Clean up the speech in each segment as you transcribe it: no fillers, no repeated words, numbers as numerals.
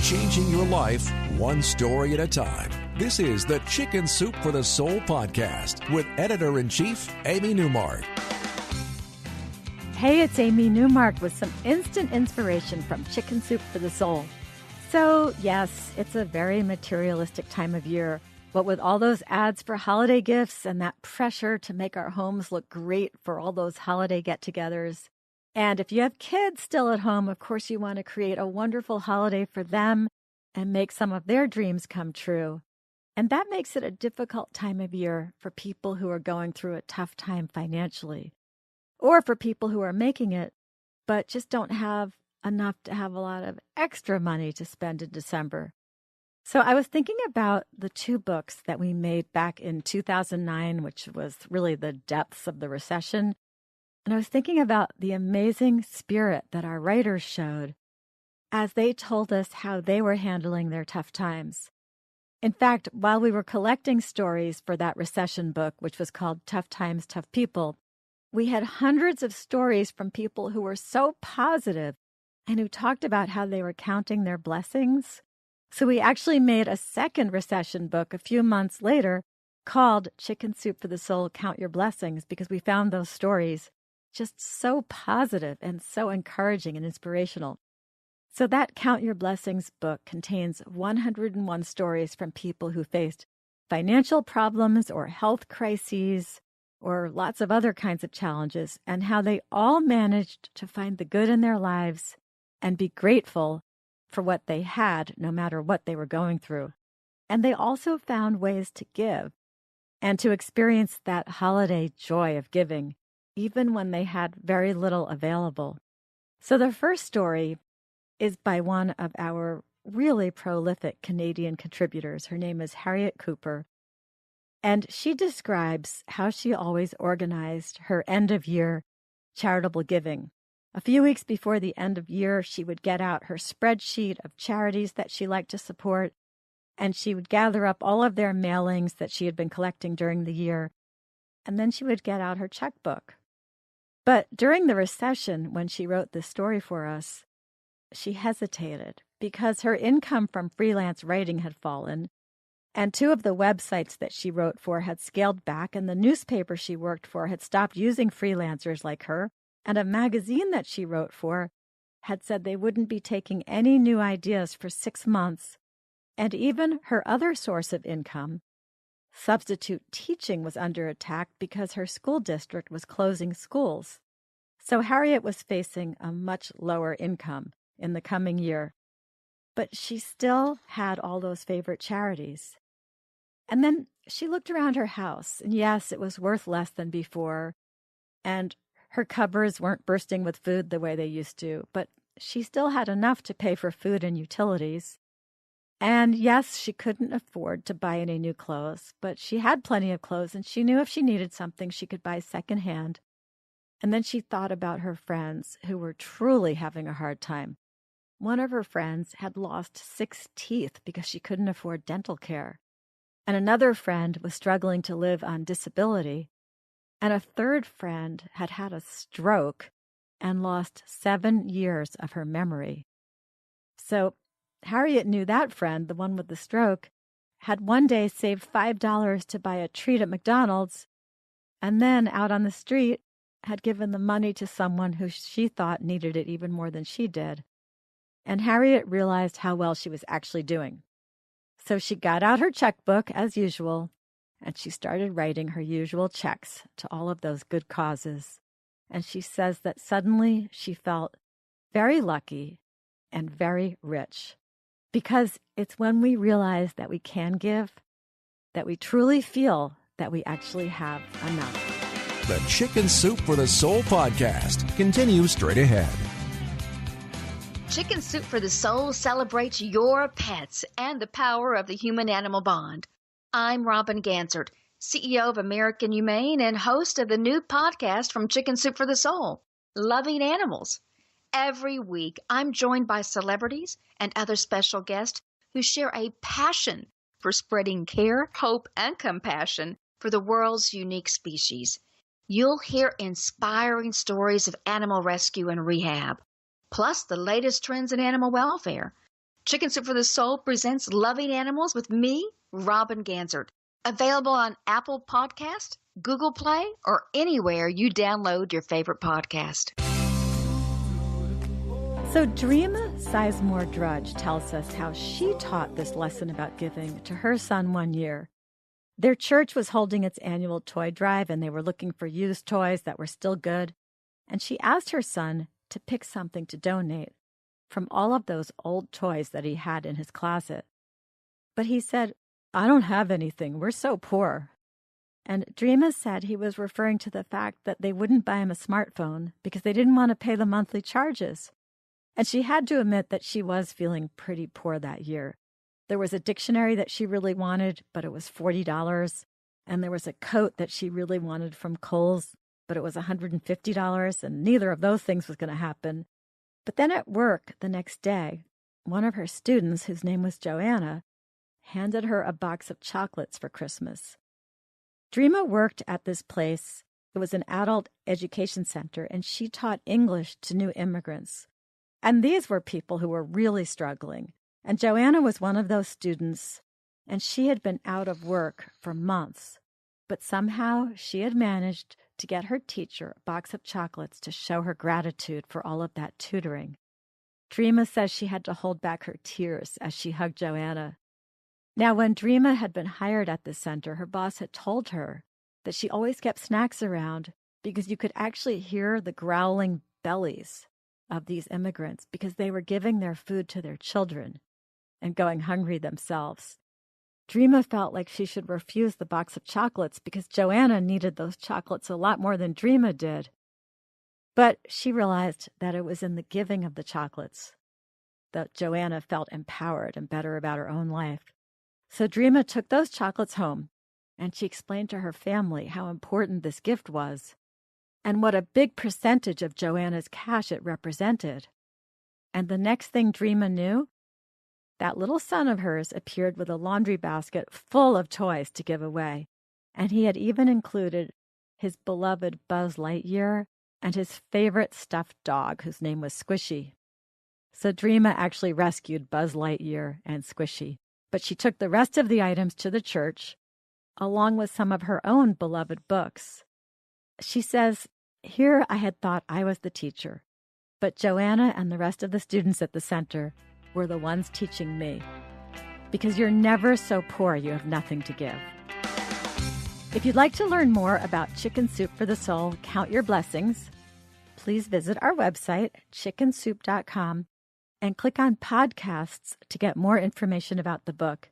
changing your life one story at a time. This is the Chicken Soup for the Soul podcast with Editor-in-Chief Amy Newmark. Hey, it's Amy Newmark with some instant inspiration from Chicken Soup for the Soul. So, yes, it's a very materialistic time of year, but with all those ads for holiday gifts and that pressure to make our homes look great for all those holiday get-togethers. And if you have kids still at home, of course, you want to create a wonderful holiday for them and make some of their dreams come true. And that makes it a difficult time of year for people who are going through a tough time financially, or for people who are making it, but just don't have enough to have a lot of extra money to spend in December. So I was thinking about the two books that we made back in 2009, which was really the depths of the recession. And I was thinking about the amazing spirit that our writers showed as they told us how they were handling their tough times. In fact, while we were collecting stories for that recession book, which was called Tough Times, Tough People, we had hundreds of stories from people who were so positive and who talked about how they were counting their blessings. So we actually made a second recession book a few months later called Chicken Soup for the Soul, Count Your Blessings, because we found those stories just so positive and so encouraging and inspirational. So that Count Your Blessings book contains 101 stories from people who faced financial problems or health crises or lots of other kinds of challenges, and how they all managed to find the good in their lives and be grateful for what they had, no matter what they were going through. And they also found ways to give and to experience that holiday joy of giving, even when they had very little available. So the first story is by one of our really prolific Canadian contributors. Her name is Harriet Cooper, and she describes how she always organized her end-of-year charitable giving. A few weeks before the end of year, she would get out her spreadsheet of charities that she liked to support, and she would gather up all of their mailings that she had been collecting during the year, and then she would get out her checkbook. But during the recession, when she wrote this story for us, she hesitated because her income from freelance writing had fallen, and two of the websites that she wrote for had scaled back, and the newspaper she worked for had stopped using freelancers like her, and a magazine that she wrote for had said they wouldn't be taking any new ideas for 6 months, and even her other source of income, substitute teaching, was under attack because her school district was closing schools. So Harriet was facing a much lower income in the coming year, but she still had all those favorite charities. And then she looked around her house, and yes, it was worth less than before, and her cupboards weren't bursting with food the way they used to, but she still had enough to pay for food and utilities. And yes, she couldn't afford to buy any new clothes, but she had plenty of clothes, and she knew if she needed something, she could buy secondhand. And then she thought about her friends who were truly having a hard time. One of her friends had lost 6 teeth because she couldn't afford dental care. And another friend was struggling to live on disability. And a third friend had had a stroke and lost 7 years of her memory. So Harriet knew that friend, the one with the stroke, had one day saved $5 to buy a treat at McDonald's, and then out on the street had given the money to someone who she thought needed it even more than she did. And Harriet realized how well she was actually doing. So she got out her checkbook as usual, and she started writing her usual checks to all of those good causes. And she says that suddenly she felt very lucky and very rich, because it's when we realize that we can give that we truly feel that we actually have enough. The Chicken Soup for the Soul podcast continues straight ahead. Chicken Soup for the Soul celebrates your pets and the power of the human-animal bond. I'm Robin Gansert, CEO of American Humane and host of the new podcast from Chicken Soup for the Soul, Loving Animals. Every week, I'm joined by celebrities and other special guests who share a passion for spreading care, hope, and compassion for the world's unique species. You'll hear inspiring stories of animal rescue and rehab, plus the latest trends in animal welfare. Chicken Soup for the Soul presents Loving Animals with me, Robin Ganzert. Available on Apple Podcast, Google Play, or anywhere you download your favorite podcast. So Dreama Sizemore Drudge tells us how she taught this lesson about giving to her son one year. Their church was holding its annual toy drive, and they were looking for used toys that were still good. And she asked her son to pick something to donate from all of those old toys that he had in his closet. But he said, "I don't have anything. We're so poor." And Dreama said he was referring to the fact that they wouldn't buy him a smartphone because they didn't want to pay the monthly charges. And she had to admit that she was feeling pretty poor that year. There was a dictionary that she really wanted, but it was $40. And there was a coat that she really wanted from Kohl's, but it was $150, and neither of those things was going to happen. But then at work the next day, one of her students, whose name was Joanna, handed her a box of chocolates for Christmas. Dreama worked at this place. It was an adult education center, and she taught English to new immigrants. And these were people who were really struggling. And Joanna was one of those students, and she had been out of work for months. But somehow she had managed to get her teacher a box of chocolates to show her gratitude for all of that tutoring. Dreama says she had to hold back her tears as she hugged Joanna. Now, when Dreama had been hired at the center, her boss had told her that she always kept snacks around because you could actually hear the growling bellies of these immigrants because they were giving their food to their children and going hungry themselves. Dreama felt like she should refuse the box of chocolates because Joanna needed those chocolates a lot more than Dreama did. But she realized that it was in the giving of the chocolates that Joanna felt empowered and better about her own life. So Dreama took those chocolates home, and she explained to her family how important this gift was and what a big percentage of Joanna's cash it represented. And the next thing Dreama knew, that little son of hers appeared with a laundry basket full of toys to give away, and he had even included his beloved Buzz Lightyear and his favorite stuffed dog, whose name was Squishy. So Dreama actually rescued Buzz Lightyear and Squishy, but she took the rest of the items to the church, along with some of her own beloved books. She says, "Here I had thought I was the teacher, but Joanna and the rest of the students at the center were the ones teaching me. Because you're never so poor you have nothing to give." If you'd like to learn more about Chicken Soup for the Soul, Count Your Blessings, please visit our website, chickensoup.com, and click on podcasts to get more information about the book.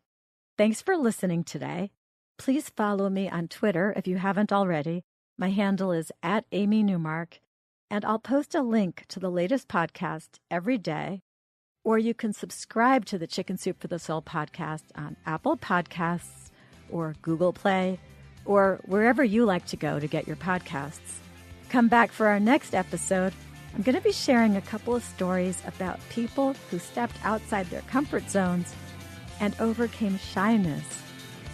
Thanks for listening today. Please follow me on Twitter if you haven't already. My handle is @AmyNewmark, and I'll post a link to the latest podcast every day. Or you can subscribe to the Chicken Soup for the Soul podcast on Apple Podcasts or Google Play or wherever you like to go to get your podcasts. Come back for our next episode. I'm going to be sharing a couple of stories about people who stepped outside their comfort zones and overcame shyness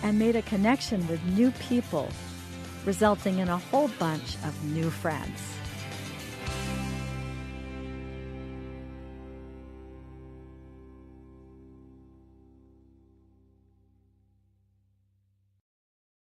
and made a connection with new people, resulting in a whole bunch of new friends.